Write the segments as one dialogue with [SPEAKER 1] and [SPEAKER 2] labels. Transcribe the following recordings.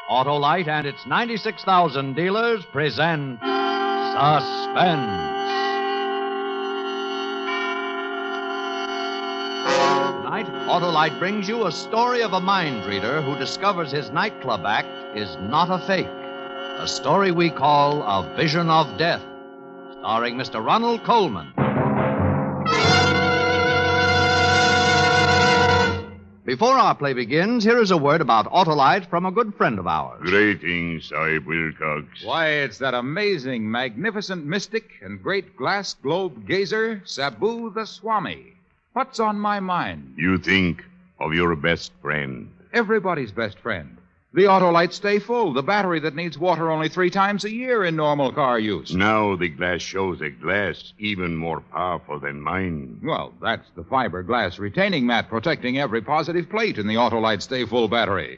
[SPEAKER 1] Autolite and its 96,000 dealers present Suspense. Tonight, Autolite brings you a story of a mind reader who discovers his nightclub act is not a fake. A story we call A Vision of Death, starring Mr. RONALD COLMAN. Before our play begins, here is a word about Autolite from a good friend of ours.
[SPEAKER 2] Greetings, Sahib Wilcox.
[SPEAKER 3] Why, it's that amazing, magnificent mystic and great glass globe gazer, Sabu the Swami. What's on my mind?
[SPEAKER 2] You think of your best friend.
[SPEAKER 3] Everybody's best friend. The Autolite Stay Full, the battery that needs water only 3 times a year in normal car use.
[SPEAKER 2] Now the glass shows a glass even more powerful than mine.
[SPEAKER 3] Well, that's the fiberglass retaining mat protecting every positive plate in the Autolite Stay Full battery.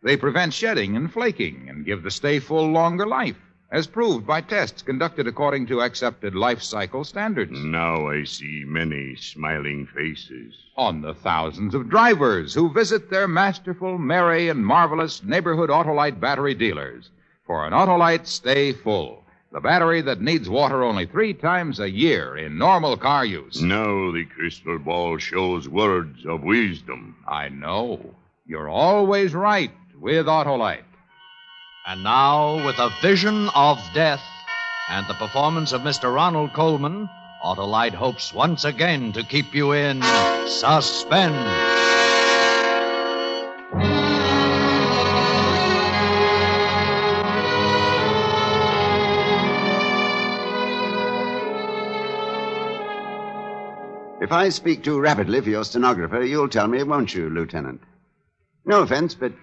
[SPEAKER 3] They prevent shedding and flaking and give the Stay Full longer life, as proved by tests conducted according to accepted life cycle standards.
[SPEAKER 2] Now I see many smiling faces.
[SPEAKER 3] On the thousands of drivers who visit their masterful, merry, and marvelous neighborhood Autolite battery dealers for an Autolite Stay Full, the battery that needs water only 3 times a year in normal car use.
[SPEAKER 2] Now the crystal ball shows words of wisdom.
[SPEAKER 3] I know. You're always right with Autolite.
[SPEAKER 1] And now, with A Vision of Death and the performance of Mr. RONALD COLMAN, Autolite hopes once again to keep you in suspense.
[SPEAKER 4] If I speak too rapidly for your stenographer, you'll tell me, won't you, Lieutenant? No offense, but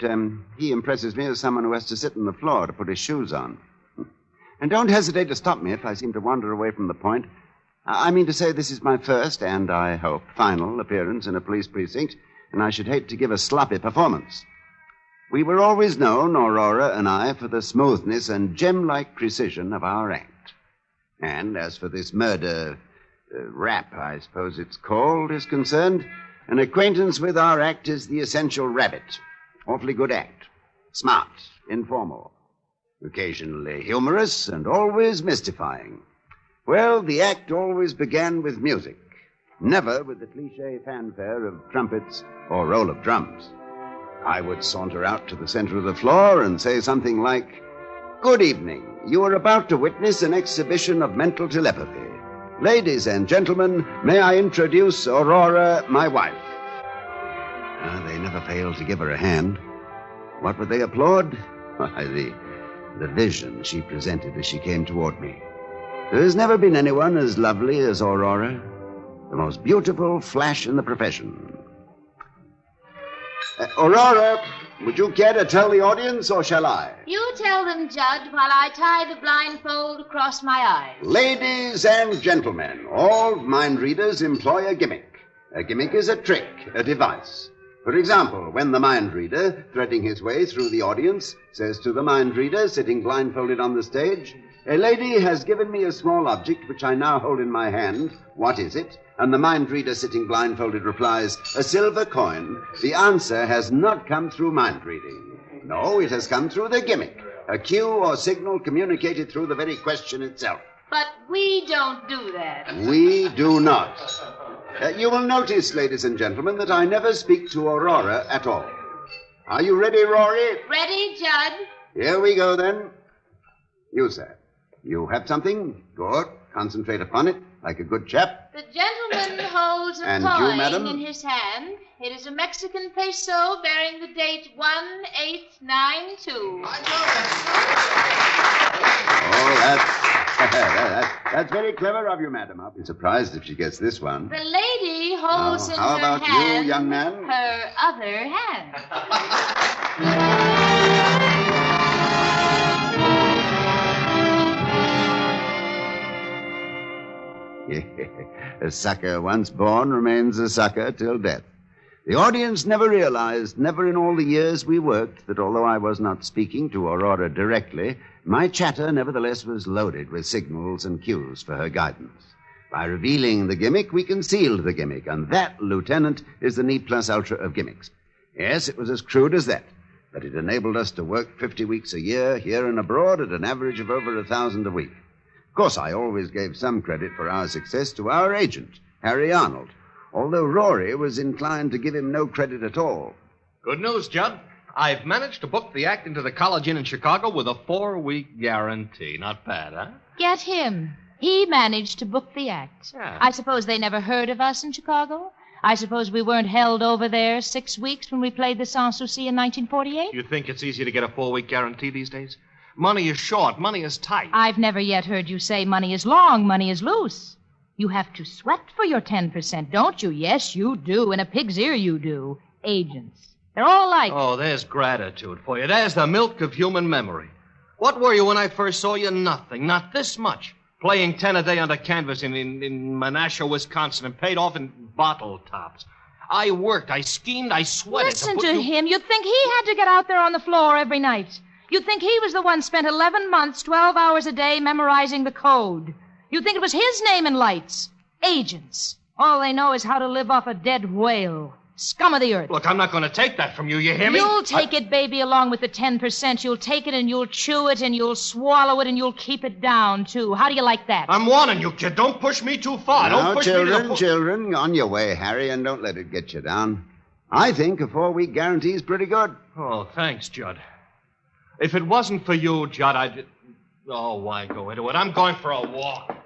[SPEAKER 4] he impresses me as someone who has to sit on the floor to put his shoes on. And don't hesitate to stop me if I seem to wander away from the point. I mean to say this is my first, and I hope, final appearance in a police precinct, and I should hate to give a sloppy performance. We were always known, Arora and I, for the smoothness and gem-like precision of our act. And as for this murder rap, I suppose it's called, is concerned, an acquaintance with our act is the essential rabbit. Awfully good act. Smart, informal, occasionally humorous, and always mystifying. Well, the act always began with music, never with the cliché fanfare of trumpets or roll of drums. I would saunter out to the center of the floor and say something like, "Good evening. You are about to witness an exhibition of mental telepathy. Ladies and gentlemen, may I introduce Arora, my wife." They never failed to give her a hand. What would they applaud? Why, the vision she presented as she came toward me. There has never been anyone as lovely as Arora, the most beautiful flash in the profession. Arora, would you care to tell the audience, or shall I?
[SPEAKER 5] You tell them, Judd, while I tie the blindfold across my eyes.
[SPEAKER 4] Ladies and gentlemen, all mind readers employ a gimmick. A gimmick is a trick, a device. For example, when the mind reader, threading his way through the audience, says to the mind reader sitting blindfolded on the stage, "A lady has given me a small object which I now hold in my hand. What is it?" And the mind reader sitting blindfolded replies, "A silver coin." The answer has not come through mind reading. No, it has come through the gimmick, a cue or signal communicated through the very question itself.
[SPEAKER 5] But we don't do that.
[SPEAKER 4] We do not. You will notice, ladies and gentlemen, that I never speak to Arora at all. Are you ready, Rory?
[SPEAKER 5] Ready, Judd?
[SPEAKER 4] Here we go, then. You, sir. You have something? Good. Concentrate upon it, like a good chap.
[SPEAKER 5] The gentleman holds a
[SPEAKER 4] And
[SPEAKER 5] coin
[SPEAKER 4] you, madam?
[SPEAKER 5] in his hand. It is a Mexican peso bearing the date 1892.
[SPEAKER 4] That's very clever of you, madam. I'll be surprised if she gets this one.
[SPEAKER 5] The lady holds in
[SPEAKER 4] how
[SPEAKER 5] her
[SPEAKER 4] about
[SPEAKER 5] hand
[SPEAKER 4] you, young man?
[SPEAKER 5] her other hand.
[SPEAKER 4] A sucker once born remains a sucker till death. The audience never realized, never in all the years we worked, that although I was not speaking to Arora directly, my chatter nevertheless was loaded with signals and cues for her guidance. By revealing the gimmick, we concealed the gimmick, and that, Lieutenant, is the ne plus ultra of gimmicks. Yes, it was as crude as that. but it enabled us to work 50 weeks a year here and abroad at an average of over 1,000 a week. Of course, I always gave some credit for our success to our agent, Harry Arnold, although Rory was inclined to give him no credit at all.
[SPEAKER 6] Good news, Judd. I've managed to book the act into the College Inn in Chicago with a 4-week guarantee. Not bad, huh?
[SPEAKER 5] Get him. He managed to book the act.
[SPEAKER 6] Yeah.
[SPEAKER 5] I suppose they never heard of us in Chicago? I suppose we weren't held over there 6 weeks when we played the Sanssouci in 1948?
[SPEAKER 6] You think it's easy to get a 4-week guarantee these days? Money is short. Money is tight.
[SPEAKER 5] I've never yet heard you say money is long, money is loose. You have to sweat for your 10%, don't you? Yes, you do. In a pig's ear, you do. Agents. They're all like...
[SPEAKER 6] Oh, there's gratitude for you. There's the milk of human memory. What were you when I first saw you? Nothing. Not this much. Playing 10 a day under canvas in Menasha, Wisconsin, and paid off in bottle tops. I worked, I schemed, I sweated.
[SPEAKER 5] Listen to him. You'd think he had to get out there on the floor every night. You'd think he was the one spent 11 months, 12 hours a day memorizing the code. You'd think it was his name in lights. Agents. All they know is how to live off a dead whale. Scum of the earth.
[SPEAKER 6] Look, I'm not going to take that from you, you hear me?
[SPEAKER 5] You'll take it, baby, along with the 10%. You'll take it and you'll chew it and you'll swallow it and you'll keep it down, too. How do you like that?
[SPEAKER 6] I'm warning you, kid. Don't push me too far.
[SPEAKER 4] Now,
[SPEAKER 6] Don't push me to...
[SPEAKER 4] children, on your way, Harry, and don't let it get you down. I think a 4-week guarantee is pretty good.
[SPEAKER 6] Oh, thanks, Judd. If it wasn't for you, Judd, I'd... Oh, why go into it? I'm going for a walk.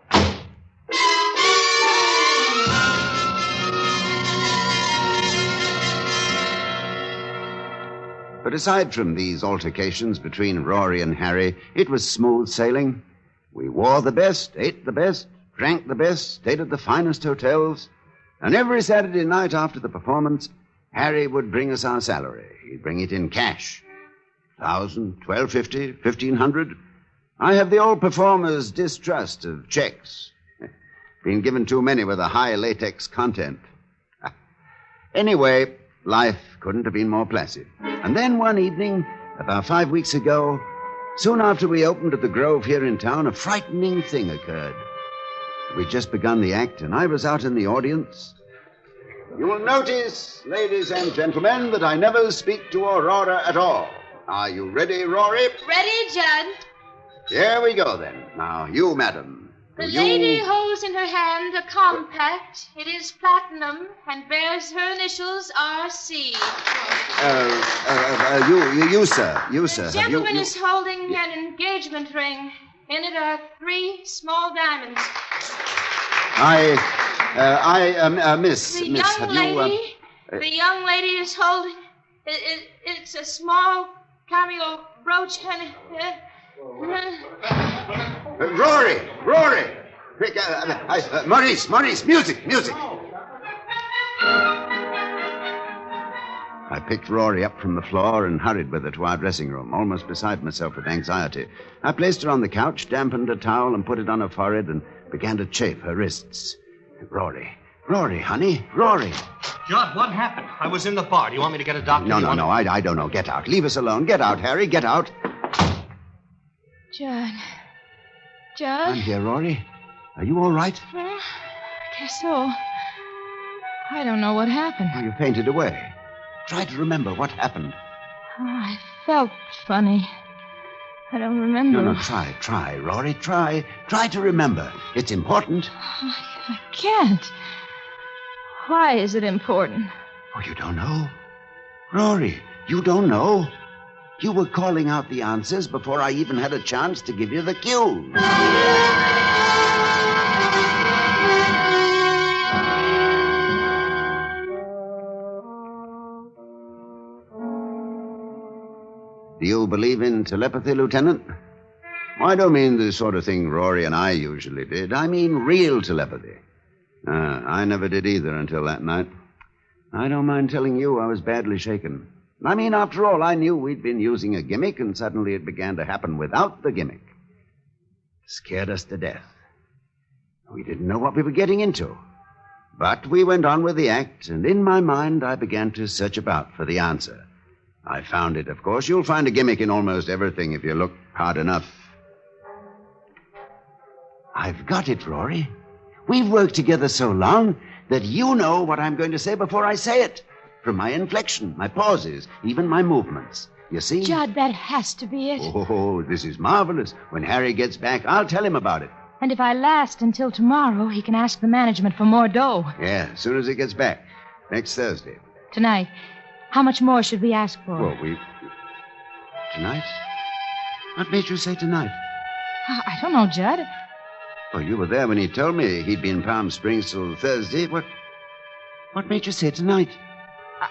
[SPEAKER 4] But aside from these altercations between Rory and Harry, it was smooth sailing. We wore the best, ate the best, drank the best, stayed at the finest hotels. And every Saturday night after the performance, Harry would bring us our salary. He'd bring it in cash. 1,000, 1,250, 1,500. I have the old performer's distrust of checks. Been given too many with a high latex content. Anyway, life couldn't have been more placid. And then one evening, about 5 weeks ago, soon after we opened at the Grove here in town, a frightening thing occurred. We'd just begun the act, and I was out in the audience. You will notice, ladies and gentlemen, that I never speak to Aurora at all. Are you ready, Rory?
[SPEAKER 5] Ready, Judd.
[SPEAKER 4] Here we go, then. Now, you, madam.
[SPEAKER 5] The lady holds in her hand a compact. It is platinum and bears her initials R.C.
[SPEAKER 4] You, sir.
[SPEAKER 5] The gentleman is holding an engagement ring. In it are 3 small diamonds.
[SPEAKER 4] Miss,
[SPEAKER 5] The
[SPEAKER 4] miss,
[SPEAKER 5] young
[SPEAKER 4] have
[SPEAKER 5] lady,
[SPEAKER 4] you...
[SPEAKER 5] the young lady is holding... It's a small cameo brooch and...
[SPEAKER 4] Rory! Quick, Maurice, music! I picked Rory up from the floor and hurried with her to our dressing room, almost beside myself with anxiety. I placed her on the couch, dampened a towel, and put it on her forehead and began to chafe her wrists. Rory, honey, Rory.
[SPEAKER 6] Judd, what happened? I was in the bar. Do you want me to get a doctor?
[SPEAKER 4] No, I don't know. Get out. Leave us alone. Get out, Harry, get out.
[SPEAKER 5] Judd?
[SPEAKER 4] I'm here, Rory. Are you all right?
[SPEAKER 5] Well, I guess so. I don't know what happened.
[SPEAKER 4] Oh, you fainted away. Try to remember what happened.
[SPEAKER 5] Oh, I felt funny. I don't remember.
[SPEAKER 4] No, try, Rory, try. Try to remember. It's important.
[SPEAKER 5] I can't. Why is it important?
[SPEAKER 4] Oh, you don't know? Rory, you don't know? You were calling out the answers before I even had a chance to give you the cue. Do you believe in telepathy, Lieutenant? I don't mean the sort of thing Rory and I usually did. I mean real telepathy. I never did either until that night. I don't mind telling you I was badly shaken. I mean, after all, I knew we'd been using a gimmick, and suddenly it began to happen without the gimmick. It scared us to death. We didn't know what we were getting into. But we went on with the act, and in my mind, I began to search about for the answer. I found it, of course. You'll find a gimmick in almost everything if you look hard enough. I've got it, Rory. We've worked together so long that you know what I'm going to say before I say it. From my inflection, my pauses, even my movements. You see?
[SPEAKER 5] Judd, that has to be it.
[SPEAKER 4] Oh, this is marvelous. When Harry gets back, I'll tell him about it.
[SPEAKER 5] And if I last until tomorrow, he can ask the management for more dough.
[SPEAKER 4] Yeah, as soon as he gets back. Next Thursday.
[SPEAKER 5] Tonight. How much more should we ask for?
[SPEAKER 4] Well, Tonight? What made you say tonight?
[SPEAKER 5] I don't know, Judd.
[SPEAKER 4] Oh, you were there when he told me he'd be in Palm Springs till Thursday. What made you say tonight?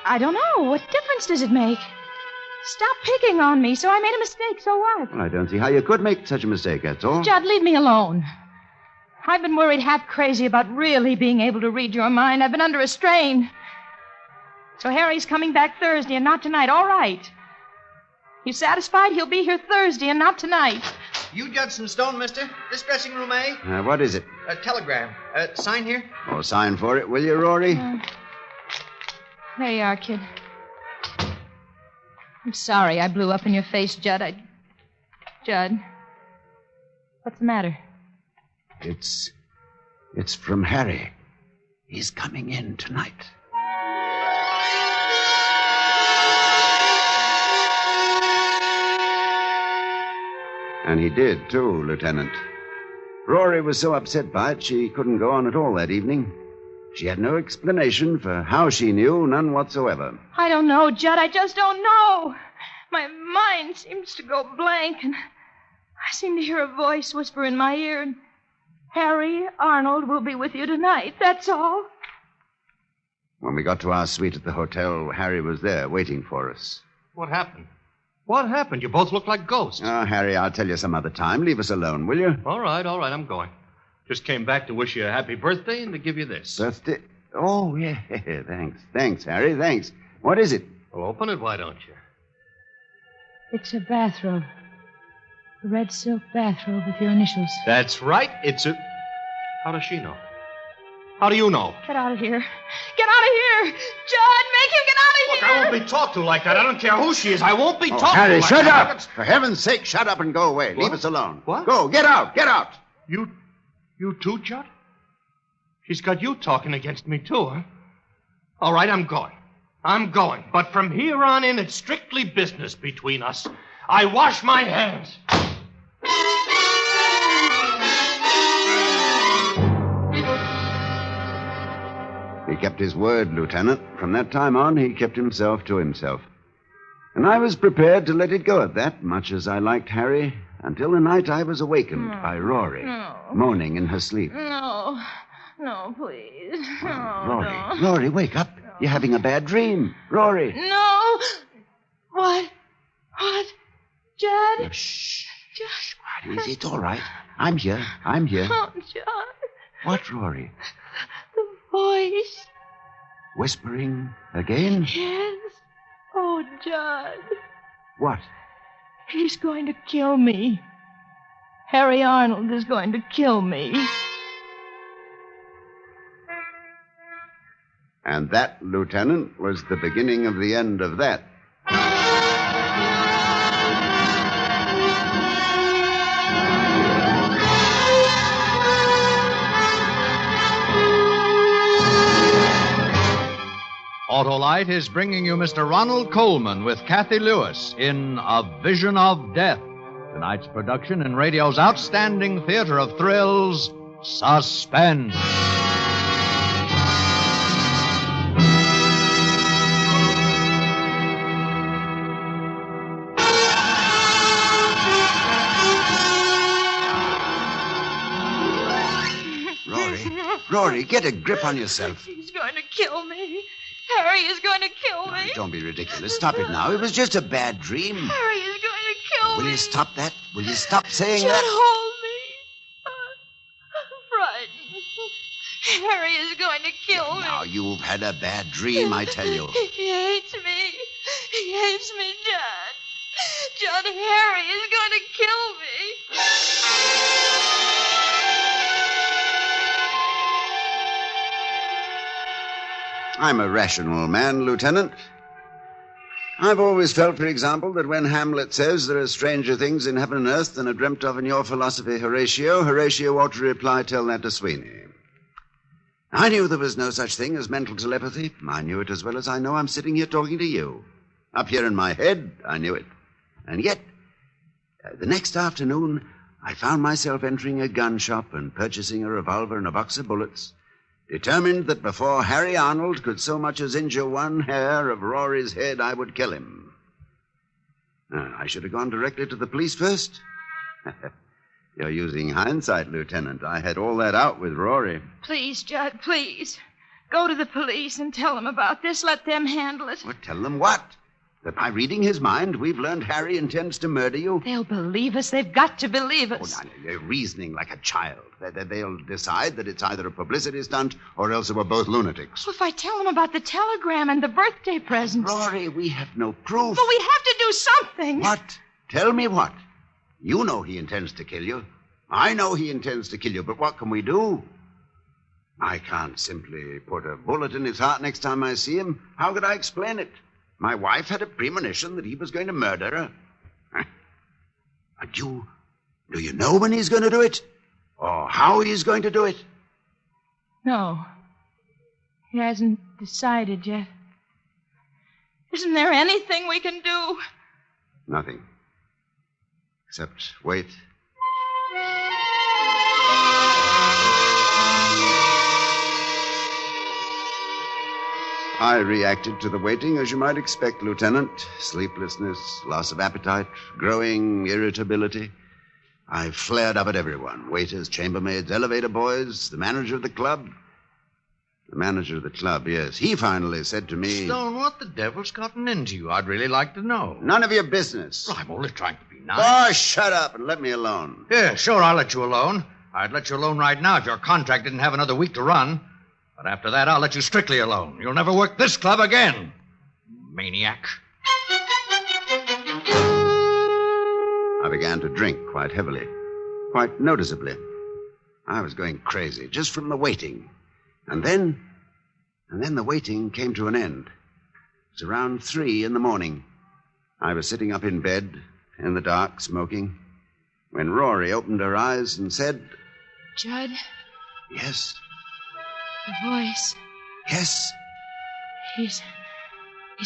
[SPEAKER 5] I don't know. What difference does it make? Stop picking on me. So I made a mistake. So what?
[SPEAKER 4] Well, I don't see how you could make such a mistake, that's all.
[SPEAKER 5] Judd, leave me alone. I've been worried half crazy about really being able to read your mind. I've been under a strain. So Harry's coming back Thursday and not tonight. All right. You satisfied? He'll be here Thursday and not tonight.
[SPEAKER 7] You Judson Stone, mister? This dressing room, eh?
[SPEAKER 4] What is it?
[SPEAKER 7] A telegram. Sign here?
[SPEAKER 4] Oh, sign for it, will you, Rory?
[SPEAKER 5] There you are, kid. I'm sorry I blew up in your face, Judd. Judd, what's the matter?
[SPEAKER 4] It's from Harry. He's coming in tonight. And he did, too, Lieutenant. Rory was so upset by it, she couldn't go on at all that evening. She had no explanation for how she knew, none whatsoever.
[SPEAKER 5] I don't know, Judd. I just don't know. My mind seems to go blank, and I seem to hear a voice whisper in my ear, and Harry Arnold will be with you tonight. That's all.
[SPEAKER 4] When we got to our suite at the hotel, Harry was there waiting for us.
[SPEAKER 6] What happened? What happened? You both look like ghosts.
[SPEAKER 4] Oh, Harry, I'll tell you some other time. Leave us alone, will you?
[SPEAKER 6] All right, I'm going. Just came back to wish you a happy birthday and to give you this.
[SPEAKER 4] Birthday? Oh, yeah. Thanks, Harry, thanks. What is it?
[SPEAKER 6] Well, open it, why don't you?
[SPEAKER 5] It's a bathrobe. A red silk bathrobe with your initials.
[SPEAKER 6] That's right. It's a... How does she know? How do you know?
[SPEAKER 5] Get out of here. Get out of here! Judd, make him get out of
[SPEAKER 6] Look,
[SPEAKER 5] here!
[SPEAKER 6] I won't be talked to like that. I don't care who she is. I won't be talked to
[SPEAKER 4] Harry,
[SPEAKER 6] like
[SPEAKER 4] shut
[SPEAKER 6] that.
[SPEAKER 4] up! For heaven's sake, shut up and go away.
[SPEAKER 6] What?
[SPEAKER 4] Leave us alone.
[SPEAKER 6] What?
[SPEAKER 4] Go, get out, get out!
[SPEAKER 6] You too, Judd? She's got you talking against me, too, huh? All right, I'm going. But from here on in, it's strictly business between us. I wash my hands.
[SPEAKER 4] He kept his word, Lieutenant. From that time on, he kept himself to himself. And I was prepared to let it go at that, much as I liked Harry, until the night I was awakened by Rory, moaning in her sleep.
[SPEAKER 5] No, please. No,
[SPEAKER 4] Rory, wake up. You're having a bad dream. Rory.
[SPEAKER 5] No. What? Judd?
[SPEAKER 4] Shh.
[SPEAKER 5] Judd.
[SPEAKER 4] It's all right. I'm here.
[SPEAKER 5] Oh, Judd.
[SPEAKER 4] What, Rory?
[SPEAKER 5] The voice.
[SPEAKER 4] Whispering again?
[SPEAKER 5] Yes. Oh, Judd.
[SPEAKER 4] What?
[SPEAKER 5] He's going to kill me. Harry Arnold is going to kill me.
[SPEAKER 4] And that, Lieutenant, was the beginning of the end of that.
[SPEAKER 1] Autolite is bringing you Mr. Ronald Coleman with Cathy Lewis in A Vision of Death. Tonight's production in radio's outstanding theater of thrills, Suspense.
[SPEAKER 4] Rory, get a grip on yourself.
[SPEAKER 5] He's going to kill me. Harry is going to kill me.
[SPEAKER 4] Don't be ridiculous. Stop it now. It was just a bad dream.
[SPEAKER 5] Harry is going to kill me.
[SPEAKER 4] Will you stop that? Will you stop saying
[SPEAKER 5] Judd,
[SPEAKER 4] that?
[SPEAKER 5] hold me. I'm frightened. Harry is going to kill me.
[SPEAKER 4] Now, you've had a bad dream, I tell you.
[SPEAKER 5] He hates me. He hates me, Judd. Judd, Harry is going to kill me.
[SPEAKER 4] I'm a rational man, Lieutenant. I've always felt, for example, that when Hamlet says there are stranger things in heaven and earth than are dreamt of in your philosophy, Horatio ought to reply, tell that to Sweeney. I knew there was no such thing as mental telepathy. I knew it as well as I know I'm sitting here talking to you. Up here in my head, I knew it. And yet, the next afternoon, I found myself entering a gun shop and purchasing a revolver and a box of bullets, determined that before Harry Arnold could so much as injure one hair of Rory's head, I would kill him. I should have gone directly to the police first. You're using hindsight, Lieutenant. I had all that out with Rory.
[SPEAKER 5] Please, Judd, please. Go to the police and tell them about this. Let them handle it.
[SPEAKER 4] Well, tell them what? That by reading his mind, we've learned Harry intends to murder you?
[SPEAKER 5] They'll believe us. They've got to believe us.
[SPEAKER 4] Oh, no, they're reasoning like a child. They'll decide that it's either a publicity stunt or else that we're both lunatics.
[SPEAKER 5] Well, if I tell them about the telegram and the birthday presents...
[SPEAKER 4] Rory, we have no proof.
[SPEAKER 5] But we have to do something.
[SPEAKER 4] What? Tell me what? You know he intends to kill you. I know he intends to kill you, but what can we do? I can't simply put a bullet in his heart next time I see him. How could I explain it? My wife had a premonition that he was going to murder her. Huh? Do you know when he's going to do it? Or how he's going to do it?
[SPEAKER 5] No. He hasn't decided yet. Isn't there anything we can do?
[SPEAKER 4] Nothing. Except wait. I reacted to the waiting as you might expect, Lieutenant. Sleeplessness, loss of appetite, growing irritability. I flared up at everyone. Waiters, chambermaids, elevator boys, the manager of the club. The manager of the club, yes. He finally said to me...
[SPEAKER 1] Stone, what the devil's gotten into you? I'd really like to know.
[SPEAKER 4] None of your business.
[SPEAKER 1] Well, I'm only trying to be nice.
[SPEAKER 4] Oh, shut up and let me alone.
[SPEAKER 1] Yeah, sure, I'll let you alone. I'd let you alone right now if your contract didn't have another week to run. But after that, I'll let you strictly alone. You'll never work this club again. Maniac.
[SPEAKER 4] I began to drink quite heavily, quite noticeably. I was going crazy just from the waiting. And then the waiting came to an end. It was around 3 a.m. I was sitting up in bed, in the dark, smoking, when Rory opened her eyes and said...
[SPEAKER 5] Judd?
[SPEAKER 4] Yes?
[SPEAKER 5] The voice.
[SPEAKER 4] Yes?
[SPEAKER 5] He's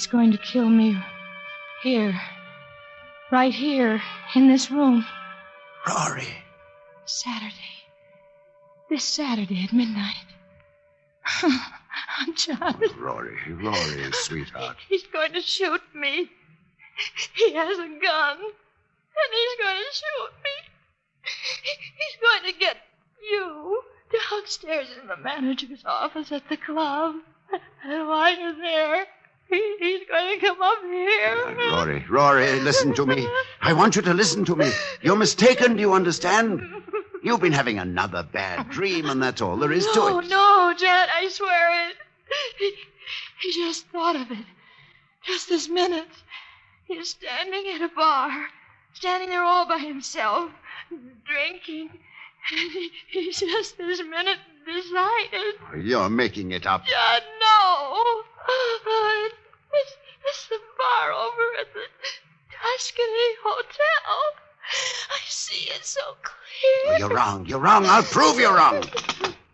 [SPEAKER 5] going to kill me. Here. Right here, in this room.
[SPEAKER 4] Rory.
[SPEAKER 5] Saturday. This Saturday at midnight. Judd.
[SPEAKER 4] Rory, sweetheart.
[SPEAKER 5] He's going to shoot me. He has a gun. And he's going to shoot me. He's going to get you downstairs in the manager's office at the club. And while you're there, he's going to come up here.
[SPEAKER 4] Rory, listen to me. I want you to listen to me. You're mistaken, do you understand? You've been having another bad dream, and that's all there is to it.
[SPEAKER 5] No, Judd, I swear it. He just thought of it. Just this minute. He's standing at a bar, standing there all by himself, drinking. And he just this minute decided.
[SPEAKER 4] You're making it up.
[SPEAKER 5] Judd, no. It's the bar over at the Tuscany Hotel. I see it so clear.
[SPEAKER 4] Oh, you're wrong. I'll prove you're wrong.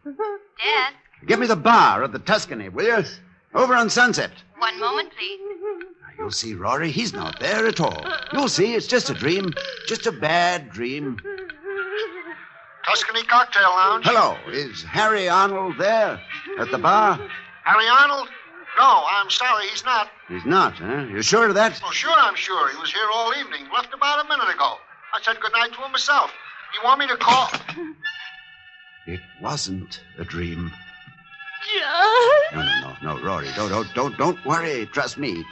[SPEAKER 8] Dad?
[SPEAKER 4] Give me the bar at the Tuscany, will you? Over on Sunset.
[SPEAKER 8] One moment, please.
[SPEAKER 4] Now, you'll see, Rory, he's not there at all. You'll see, it's just a dream. Just a bad dream.
[SPEAKER 9] Tuscany Cocktail Lounge.
[SPEAKER 4] Hello, is Harry Arnold there at the bar?
[SPEAKER 9] Harry Arnold? No, I'm sorry, he's not.
[SPEAKER 4] He's not, huh? You sure of that?
[SPEAKER 9] Oh, sure, I'm sure. He was here all evening. Left about a minute ago. I said goodnight to him myself. You want me to call?
[SPEAKER 4] It wasn't a dream.
[SPEAKER 5] John.
[SPEAKER 4] No, Rory. Don't worry. Trust me.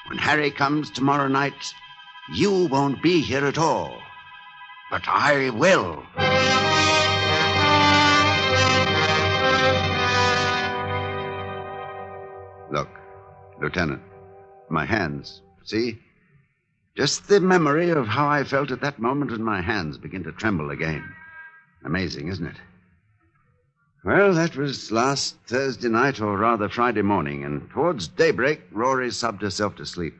[SPEAKER 4] When Harry comes tomorrow night, you won't be here at all. But I will. Look, Lieutenant, my hands, see? Just the memory of how I felt at that moment when my hands begin to tremble again. Amazing, isn't it? Well, that was last Thursday night, or rather Friday morning, and towards daybreak, Rory sobbed herself to sleep.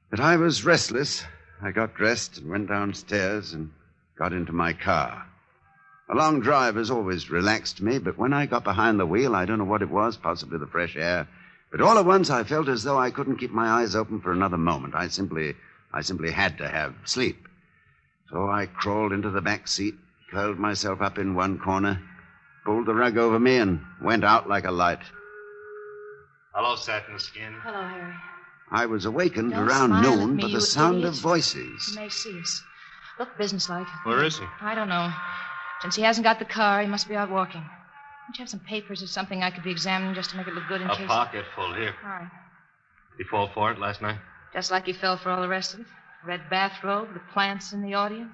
[SPEAKER 4] But I was restless. I got dressed and went downstairs and got into my car. A long drive has always relaxed me, but when I got behind the wheel, I don't know what it was, possibly the fresh air, But all at once I felt as though I couldn't keep my eyes open for another moment. I simply had to have sleep. So I crawled into the back seat, curled myself up in one corner, pulled the rug over me, and went out like a light.
[SPEAKER 6] Hello, Satin Skin.
[SPEAKER 5] Hello, Harry.
[SPEAKER 4] I was awakened
[SPEAKER 5] Don't
[SPEAKER 4] around
[SPEAKER 5] smile at
[SPEAKER 4] noon
[SPEAKER 5] me,
[SPEAKER 4] by
[SPEAKER 5] you
[SPEAKER 4] the sound
[SPEAKER 5] idiot.
[SPEAKER 4] of voices.
[SPEAKER 5] You may see us. Look businesslike.
[SPEAKER 6] Where is he?
[SPEAKER 5] I don't know. Since he hasn't got the car, he must be out walking. Don't you have some papers or something I could be examining just to make it look good in
[SPEAKER 6] A
[SPEAKER 5] case?
[SPEAKER 6] pocket full here.
[SPEAKER 5] All right.
[SPEAKER 6] He fall for it last night?
[SPEAKER 5] Just like he fell for all the rest of it. Red bathrobe, the plants in the audience.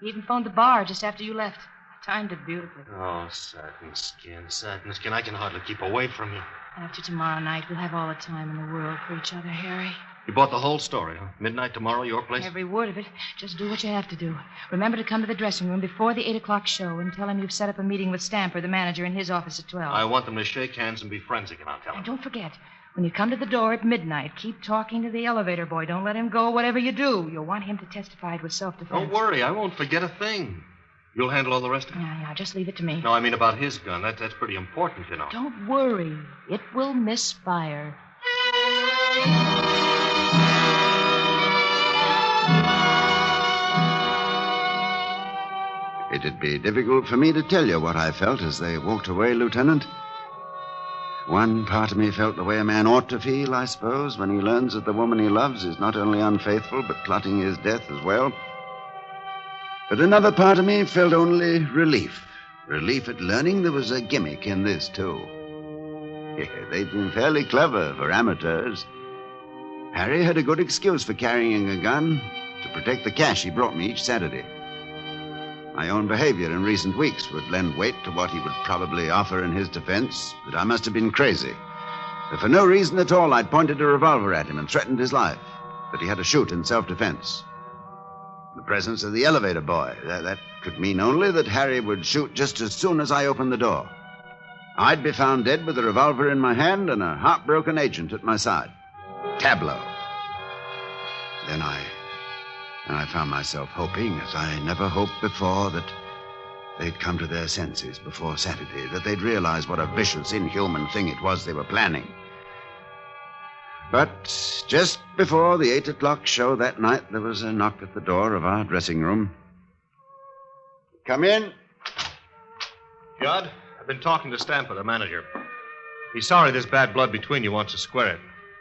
[SPEAKER 5] He even phoned the bar just after you left. Timed it beautifully.
[SPEAKER 6] Oh, Satin Skin. I can hardly keep away from you.
[SPEAKER 5] After tomorrow night, we'll have all the time in the world for each other, Harry.
[SPEAKER 6] You bought the whole story, huh? Midnight tomorrow, your place?
[SPEAKER 5] Every word of it. Just do what you have to do. Remember to come to the dressing room before the 8 o'clock show and tell him you've set up a meeting with Stamper, the manager, in his office at 12.
[SPEAKER 6] I want them to shake hands and be friends again, I'll tell
[SPEAKER 5] And
[SPEAKER 6] them.
[SPEAKER 5] don't forget, when you come to the door at midnight, keep talking to the elevator boy. Don't let him go, whatever you do. You'll want him to testify it was self-defense.
[SPEAKER 6] Don't worry, I won't forget a thing. You'll handle all the rest of it?
[SPEAKER 5] Yeah, just leave it to me.
[SPEAKER 6] No, I mean about his gun. That's pretty important, you know.
[SPEAKER 5] Don't worry. It will misfire.
[SPEAKER 4] It'd be difficult for me to tell you what I felt as they walked away, Lieutenant. One part of me felt the way a man ought to feel, I suppose, when he learns that the woman he loves is not only unfaithful, but plotting his death as well. But another part of me felt only relief. Relief at learning there was a gimmick in this, too. Yeah, they've been fairly clever for amateurs. Harry had a good excuse for carrying a gun to protect the cash he brought me each Saturday. My own behavior in recent weeks would lend weight to what he would probably offer in his defense, that I must have been crazy. But for no reason at all, I'd pointed a revolver at him and threatened his life, that he had to shoot in self-defense. The presence of the elevator boy, that could mean only that Harry would shoot just as soon as I opened the door. I'd be found dead with a revolver in my hand and a heartbroken agent at my side. Tableau. Then I found myself hoping, as I never hoped before, that they'd come to their senses before Saturday, that they'd realize what a vicious, inhuman thing it was they were planning. But just before the 8 o'clock show that night, there was a knock at the door of our dressing room. Come in.
[SPEAKER 6] Judd, I've been talking to Stamper, the manager. He's sorry there's bad blood between you, wants to square it.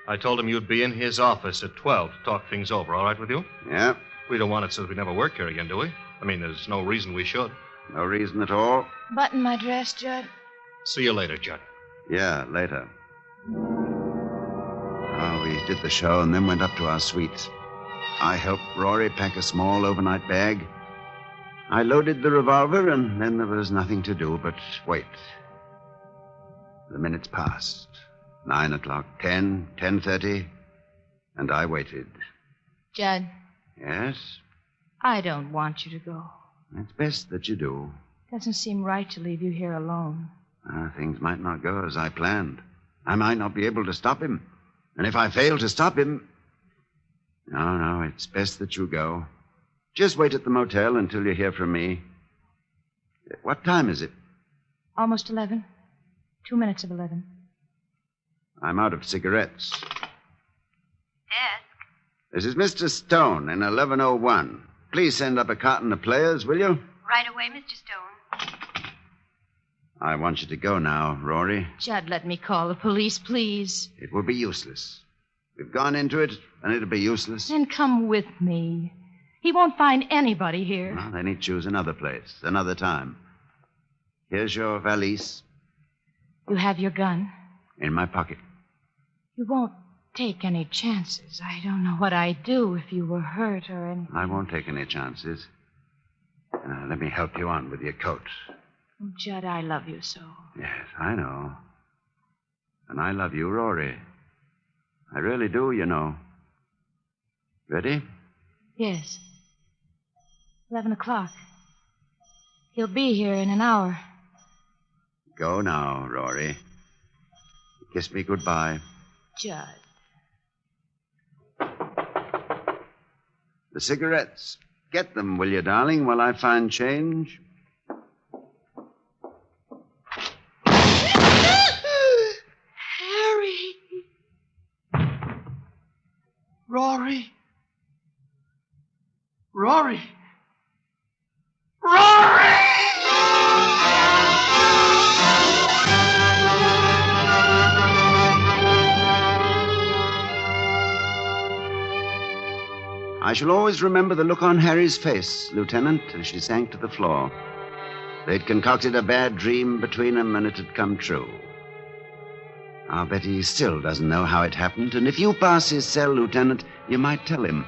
[SPEAKER 6] I told him you'd be in his office at 12 to talk things over. All right with you?
[SPEAKER 4] Yeah,
[SPEAKER 6] We don't want it so that we never work here again, do we? I mean, there's no reason we should.
[SPEAKER 4] no reason at all.
[SPEAKER 5] Button my dress, Judd.
[SPEAKER 6] See you later, Judd.
[SPEAKER 4] Yeah, later. Oh, we did the show and then went up to our suite. I helped Rory pack a small overnight bag. I loaded the revolver, and then there was nothing to do but wait. The minutes passed. 9 o'clock, 10, 10:30, and I waited.
[SPEAKER 5] Judd,
[SPEAKER 4] Yes?
[SPEAKER 5] I don't want you to go.
[SPEAKER 4] It's best that you do.
[SPEAKER 5] Doesn't seem right to leave you here alone.
[SPEAKER 4] Things might not go as I planned. I might not be able to stop him. And if I fail to stop him... No, it's best that you go. Just wait at the motel until you hear from me. What time is it?
[SPEAKER 5] Almost 11. 2 minutes of 11.
[SPEAKER 4] I'm out of cigarettes.
[SPEAKER 8] Desk.
[SPEAKER 4] This is Mr. Stone in 1101. Please send up a carton of players, will you?
[SPEAKER 8] Right away, Mr. Stone.
[SPEAKER 4] I want you to go now, Rory.
[SPEAKER 5] Judd, let me call the police, please.
[SPEAKER 4] It will be useless. We've gone into it, and it'll be useless.
[SPEAKER 5] Then come with me. He won't find anybody here.
[SPEAKER 4] Well, then he'd choose another place, another time. Here's your valise
[SPEAKER 5] You have your gun.
[SPEAKER 4] in my pocket.
[SPEAKER 5] You won't take any chances. I don't know what I'd do if you were hurt or anything.
[SPEAKER 4] I won't take any chances. Let me help you on with your coat.
[SPEAKER 5] Oh, Judd, I love you so.
[SPEAKER 4] Yes, I know. And I love you, Rory. I really do, you know. Ready?
[SPEAKER 5] Yes. 11 o'clock. He'll be here in an hour.
[SPEAKER 4] Go now, Rory. Kiss me goodbye.
[SPEAKER 5] Judd.
[SPEAKER 4] The cigarettes. Get them, will you, darling, while I find change?
[SPEAKER 5] Harry.
[SPEAKER 6] Rory. Rory. Rory!
[SPEAKER 4] I shall always remember the look on Harry's face, Lieutenant, as she sank to the floor. They'd concocted a bad dream between them, and it had come true. I'll bet he still doesn't know how it happened, and if you pass his cell, Lieutenant, you might tell him.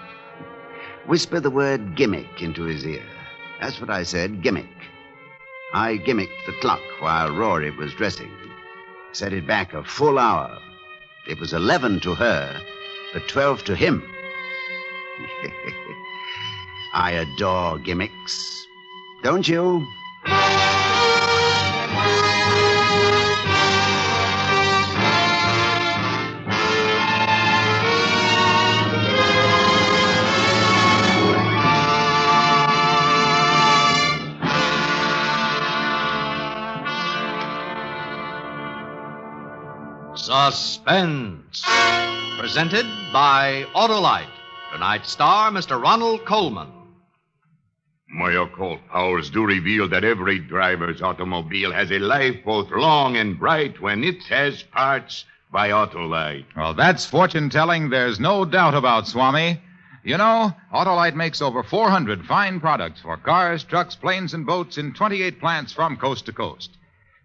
[SPEAKER 4] Whisper the word gimmick into his ear. That's what I said, gimmick. I gimmicked the clock while Rory was dressing. Set it back a full hour. It was 11 to her, but 12 to him. I adore gimmicks. Don't you?
[SPEAKER 1] Suspense. Presented by Autolite. Tonight's star, Mr. Ronald Coleman.
[SPEAKER 2] My occult powers do reveal that every driver's automobile has a life both long and bright when it has parts by Autolite.
[SPEAKER 3] Well, that's fortune-telling there's no doubt about, Swami. You know, Autolite makes over 400 fine products for cars, trucks, planes, and boats in 28 plants from coast to coast.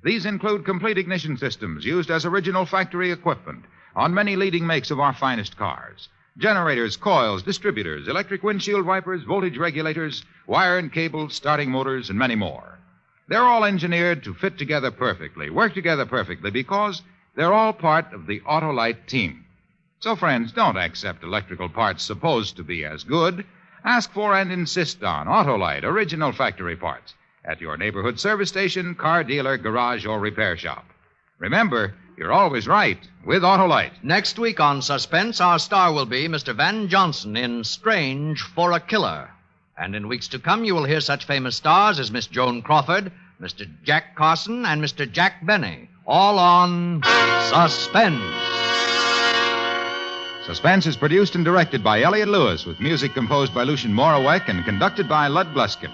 [SPEAKER 3] These include complete ignition systems used as original factory equipment on many leading makes of our finest cars. Generators, coils, distributors, electric windshield wipers, voltage regulators, wire and cable, starting motors, and many more. They're all engineered to fit together perfectly, work together perfectly, because they're all part of the Autolite team. So, friends, don't accept electrical parts supposed to be as good. Ask for and insist on Autolite original factory parts at your neighborhood service station, car dealer, garage, or repair shop. Remember, you're always right with Autolite.
[SPEAKER 1] Next week on Suspense, our star will be Mr. Van Johnson in Strange for a Killer. And in weeks to come, you will hear such famous stars as Miss Joan Crawford, Mr. Jack Carson, and Mr. Jack Benny, all on Suspense.
[SPEAKER 3] Suspense is produced and directed by Elliott Lewis, with music composed by Lucien Morawek and conducted by Lud Gluskin.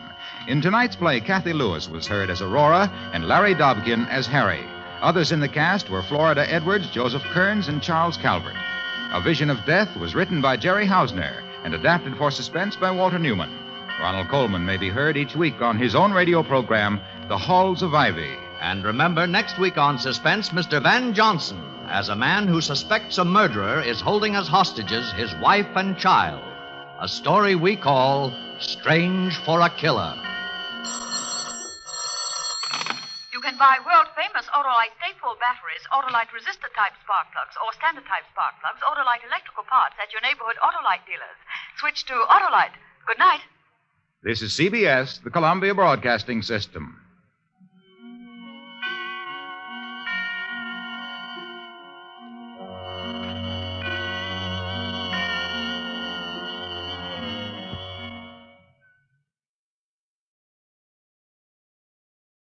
[SPEAKER 3] In tonight's play, Cathy Lewis was heard as Arora and Larry Dobkin as Harry. Others in the cast were Florida Edwards, Joseph Kearns, and Charles Calvert. A Vision of Death was written by Jerry Hausner and adapted for Suspense by Walter Newman. Ronald Coleman may be heard each week on his own radio program, The Halls of Ivy.
[SPEAKER 1] And remember, next week on Suspense, Mr. Van Johnson, as a man who suspects a murderer is holding as hostages his wife and child. A story we call Strange for a Killer.
[SPEAKER 10] You can buy world-famous Autolite stateful batteries, Autolite resistor-type spark plugs, or standard-type spark plugs, Autolite electrical parts at your neighborhood Autolite dealers. Switch to Autolite. Good night.
[SPEAKER 3] This is CBS, the Columbia Broadcasting System.